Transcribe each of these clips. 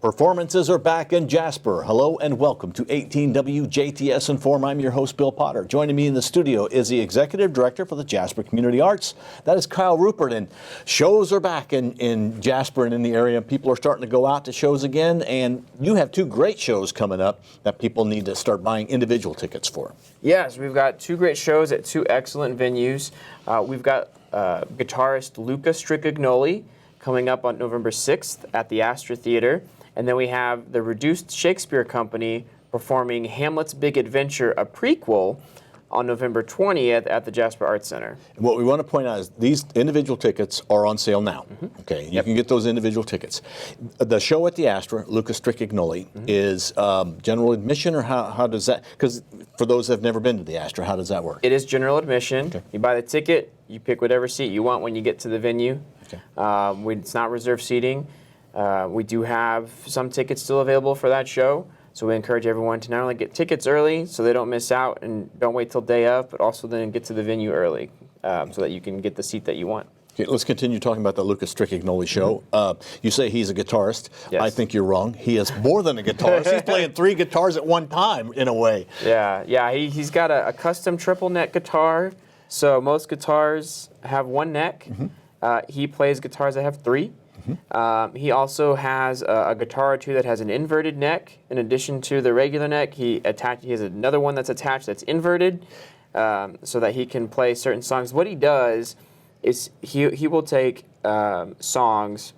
Performances are back in Jasper. Hello and welcome to 18WJTS in.form. I'm your host, Bill Potter. Joining me in the studio is the Executive Director for the Jasper Community Arts. That is Kyle Rupert. And shows are back in Jasper and in the area. People are starting to go out to shows again. And you have two great shows coming up that people need to start buying individual tickets for. Yes, we've got two great shows at two excellent venues. We've got guitarist Luca Stricagnoli coming up on November 6th at the Astra Theater. And then we have the Reduced Shakespeare Company performing Hamlet's Big Adventure, a prequel, on November 20th at the Jasper Arts Center. And what we want to point out is these individual tickets are on sale now. Mm-hmm. Okay, you can get those individual tickets. The show at the Astra, Lucas Stricagnoli, is general admission, or how does that, because for those that have never been to the Astra, how does that work? It is general admission. Okay. You buy the ticket, you pick whatever seat you want when you get to the venue. Okay. It's not reserved seating. We do have some tickets still available for that show, so we encourage everyone to not only get tickets early so they don't miss out and don't wait till day of, but also then get to the venue early so that you can get the seat that you want. Okay, let's continue talking about the Lucas Stricagnoli show. You say he's a guitarist. Yes. I think you're wrong. He is more than a guitarist. He's playing three guitars at one time, in a way. Yeah. He's got a custom triple neck guitar, so most guitars have one neck. He plays guitars that have three. He also has a guitar or two that has an inverted neck. In addition to the regular neck, he has another one that's attached that's inverted so that he can play certain songs. What he does is he will take songs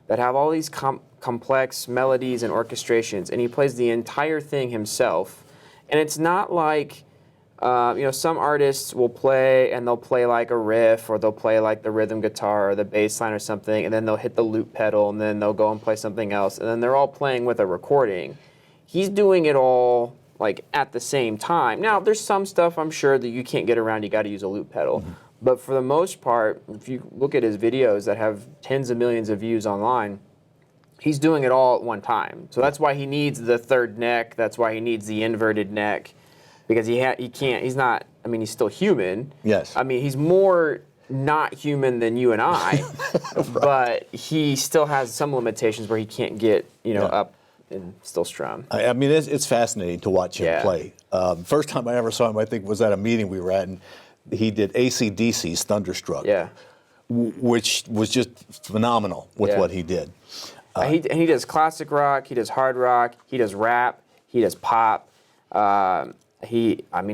that have all these complex melodies and orchestrations, and he plays the entire thing himself. And it's not like some artists will play and they'll play like a riff, or they'll play like the rhythm guitar or the bass line or something, and then they'll hit the loop pedal and then they'll go and play something else, and then they're all playing with a recording. He's doing it all like at the same time. Now, there's some stuff I'm sure that you can't get around, you got to use a loop pedal. But for the most part, if you look at his videos that have tens of millions of views online, he's doing it all at one time. So that's why he needs the third neck, that's why he needs the inverted neck. Because he's still human. Yes. I mean, he's more not human than you and I, right. But he still has some limitations where he can't get, up and still strum. I mean, it's fascinating to watch him play. First time I ever saw him, I think, was at a meeting we were at, and he did AC/DC's Thunderstruck, which was just phenomenal with what he did. He does classic rock, he does hard rock, he does rap, he does pop.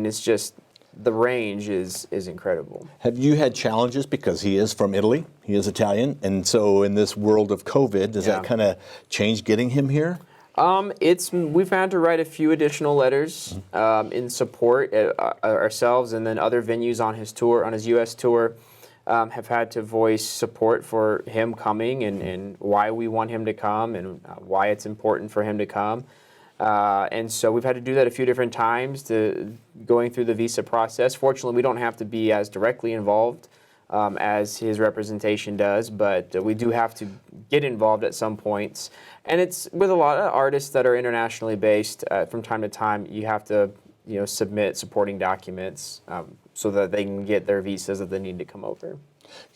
It's just, the range is incredible. Have you had challenges, because he is from Italy, he is Italian, and so in this world of COVID, does that kind of change getting him here? We've had to write a few additional letters in support ourselves, and then other venues on his tour, on his U.S. tour, have had to voice support for him coming and why we want him to come and why it's important for him to come. And so we've had to do that a few different times to going through the visa process. Fortunately, we don't have to be as directly involved as his representation does, but we do have to get involved at some points. And it's with a lot of artists that are internationally based. From time to time, you have to submit supporting documents so that they can get their visas if they need to come over.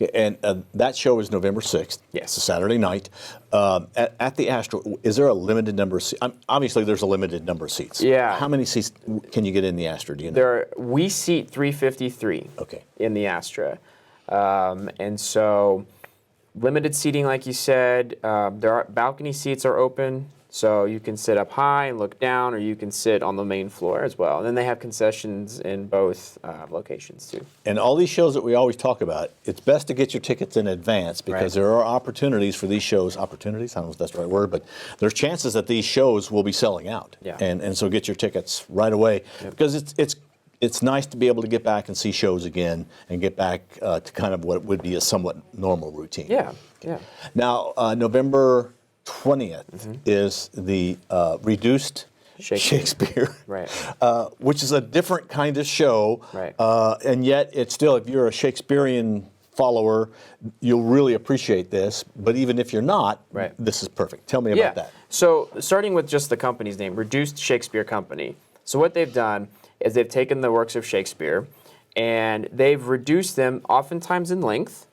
Okay, and that show is November 6th. Yes. It's a Saturday night. At the Astra, is there a limited number of seats? Obviously, there's a limited number of seats. Yeah. How many seats can you get in the Astra, do you know? We seat 353 in the Astra. And so limited seating, like you said. Balcony seats are open, so you can sit up high and look down, or you can sit on the main floor as well. And then they have concessions in both locations too. And all these shows that we always talk about, it's best to get your tickets in advance, because there are opportunities for these shows. Opportunities? I don't know if that's the right word, but there's chances that these shows will be selling out. Yeah. And so get your tickets right away, because it's nice to be able to get back and see shows again and get back to kind of what would be a somewhat normal routine. Yeah. Now, November 20th is the Reduced Shakespeare, which is a different kind of show, and yet it's still, if you're a Shakespearean follower, you'll really appreciate this, but even if you're not, this is perfect. Tell me about that. So starting with just the company's name, Reduced Shakespeare Company. So what they've done is they've taken the works of Shakespeare and they've reduced them oftentimes in length,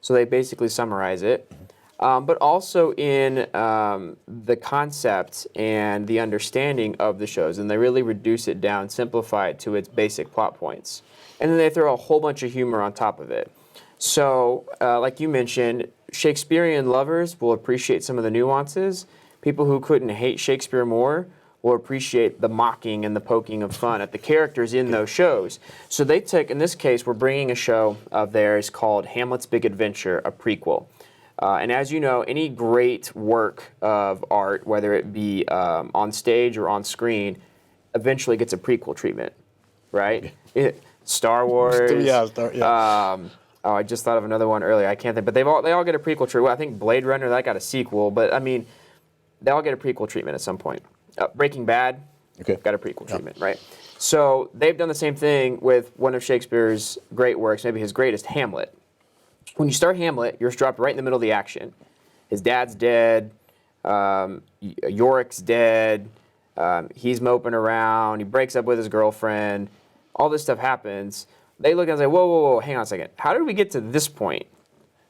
so they basically summarize it. but also in the concept and the understanding of the shows. And they really reduce it down, simplify it to its basic plot points. And then they throw a whole bunch of humor on top of it. So, like you mentioned, Shakespearean lovers will appreciate some of the nuances. People who couldn't hate Shakespeare more will appreciate the mocking and the poking of fun at the characters in those shows. So they took, in this case, we're bringing a show of theirs called Hamlet's Big Adventure, a prequel. And as you know, any great work of art, whether it be on stage or on screen, eventually gets a prequel treatment, right? Star Wars. Oh, I just thought of another one earlier. I can't think, but they all get a prequel treatment. Well, I think Blade Runner, that got a sequel, but I mean, they all get a prequel treatment at some point. Breaking Bad got a prequel treatment, right? So they've done the same thing with one of Shakespeare's great works, maybe his greatest, Hamlet. When you start Hamlet, you're dropped right in the middle of the action. His dad's dead, Yorick's dead, he's moping around, he breaks up with his girlfriend, all this stuff happens. They look and say, whoa, hang on a second. How did we get to this point?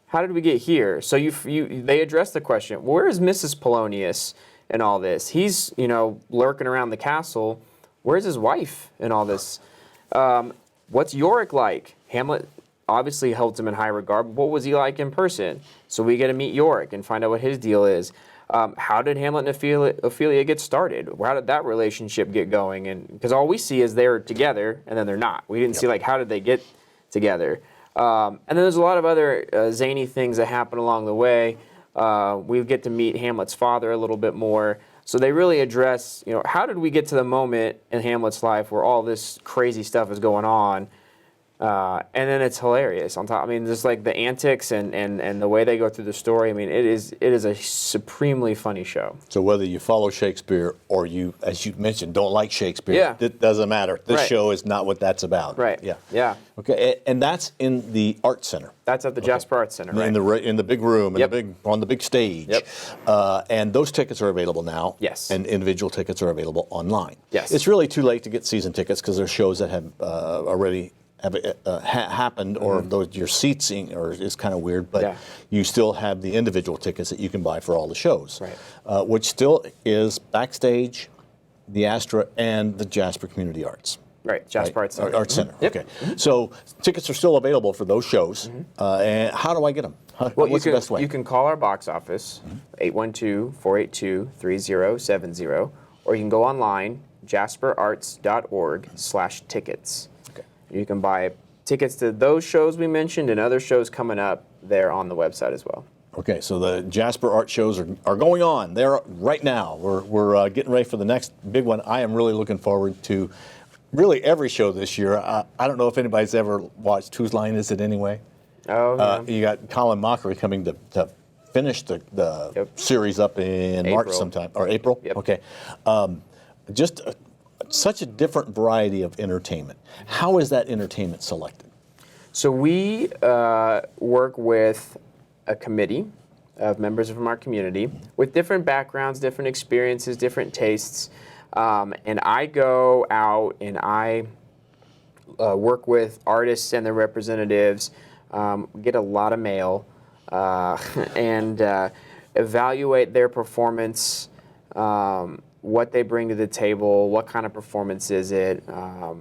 How did we get here? So they address the question, where is Mrs. Polonius in all this? He's, lurking around the castle. Where's his wife in all this? What's Yorick like? Hamlet obviously holds him in high regard, but what was he like in person? So we get to meet Yorick and find out what his deal is. How did Hamlet and Ophelia get started? How did that relationship get going? And because all we see is they're together and then they're not. We didn't see how did they get together. And then there's a lot of other zany things that happen along the way. We get to meet Hamlet's father a little bit more. So they really address, how did we get to the moment in Hamlet's life where all this crazy stuff is going on? And then it's hilarious on top. I mean, just like the antics and the way they go through the story. I mean, it is a supremely funny show. So whether you follow Shakespeare or you, as you mentioned, don't like Shakespeare, it doesn't matter. This show is not what that's about. Right. Yeah. Okay, and that's in the Art Center. That's at the Jasper Arts Center, right? In the big room, on the big stage. Yep. And those tickets are available now. Yes. And individual tickets are available online. Yes. It's really too late to get season tickets because there's shows that have already happened, or your seating is kind of weird, but you still have the individual tickets that you can buy for all the shows, which still is Backstage, the Astra, and the Jasper Community Arts. Right, Jasper Arts Center. Arts Center, okay. So tickets are still available for those shows. And how do I get them? What's the best way? You can call our box office, 812-482-3070, or you can go online, jasperarts.org/tickets. You can buy tickets to those shows we mentioned and other shows coming up there on the website as well. Okay, so the Jasper Art shows are going on. They're right now. We're getting ready for the next big one. I am really looking forward to really every show this year. I don't know if anybody's ever watched Whose Line Is It Anyway? Oh, yeah. You got Colin Mockery coming to finish the series up in March sometime, or April? Yep. Okay. Such a different variety of entertainment. How is that entertainment selected? So we work with a committee of members from our community with different backgrounds, different experiences, different tastes. And I go out and I work with artists and their representatives, get a lot of mail, and evaluate their performance, what they bring to the table, what kind of performance is it, of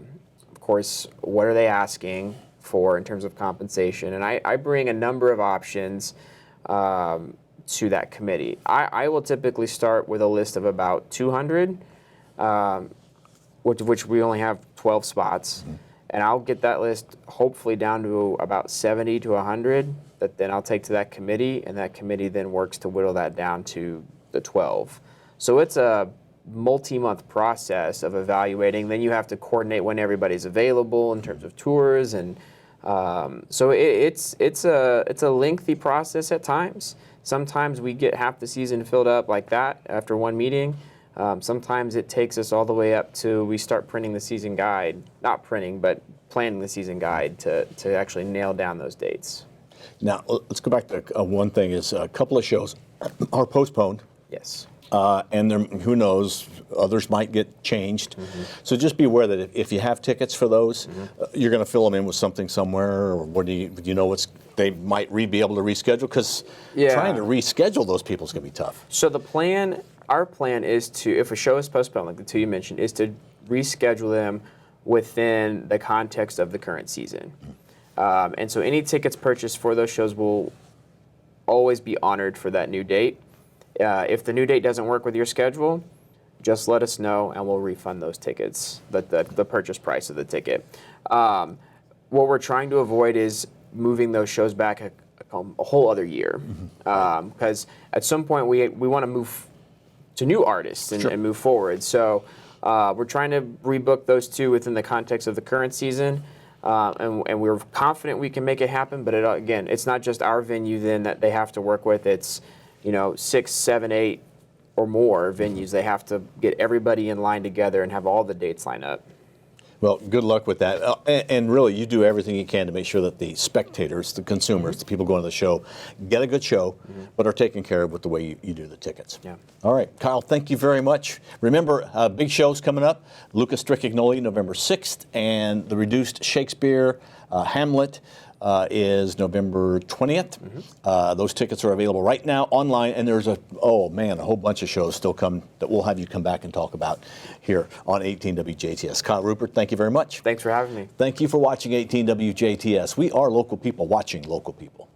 course, what are they asking for in terms of compensation. And I bring a number of options to that committee. I will typically start with a list of about 200, which we only have 12 spots. And I'll get that list hopefully down to about 70 to 100 that then I'll take to that committee, and that committee then works to whittle that down to the 12. So it's a multi-month process of evaluating. Then you have to coordinate when everybody's available in terms of tours, and so it's a lengthy process at times. Sometimes we get half the season filled up like that after one meeting. Sometimes it takes us all the way up to we start printing the season guide, not printing, but planning the season guide to actually nail down those dates. Now, let's go back to one thing is a couple of shows are postponed. Yes. And who knows, Others might get changed. So just be aware that if you have tickets for those, you're going to fill them in with something somewhere, or what do you know what's they might be able to reschedule, because trying to reschedule those people is going to be tough. So our plan is to, if a show is postponed, like the two you mentioned, is to reschedule them within the context of the current season. And so any tickets purchased for those shows will always be honored for that new date. If the new date doesn't work with your schedule, just let us know and we'll refund those tickets, the purchase price of the ticket. What we're trying to avoid is moving those shows back a whole other year, because at some point we want to move to new artists and move forward. So we're trying to rebook those two within the context of the current season, and we're confident we can make it happen. But again, it's not just our venue then that they have to work with. It's 6, 7, 8 or more venues. They have to get everybody in line together and have all the dates line up. Well, good luck with that. And really, you do everything you can to make sure that the spectators, the consumers, the people going to the show, get a good show, but are taken care of with the way you do the tickets. Yeah. All right, Kyle, thank you very much. Remember, big shows coming up. Lucas Strickignola, November 6th, and the Reduced Shakespeare, Hamlet, is November 20th. Those tickets are available right now online, and there's a whole bunch of shows still come that we'll have you come back and talk about here on 18WJTS. Kyle Rupert, thank you very much. Thanks for having me. Thank you for watching 18WJTS. We are local people watching local people.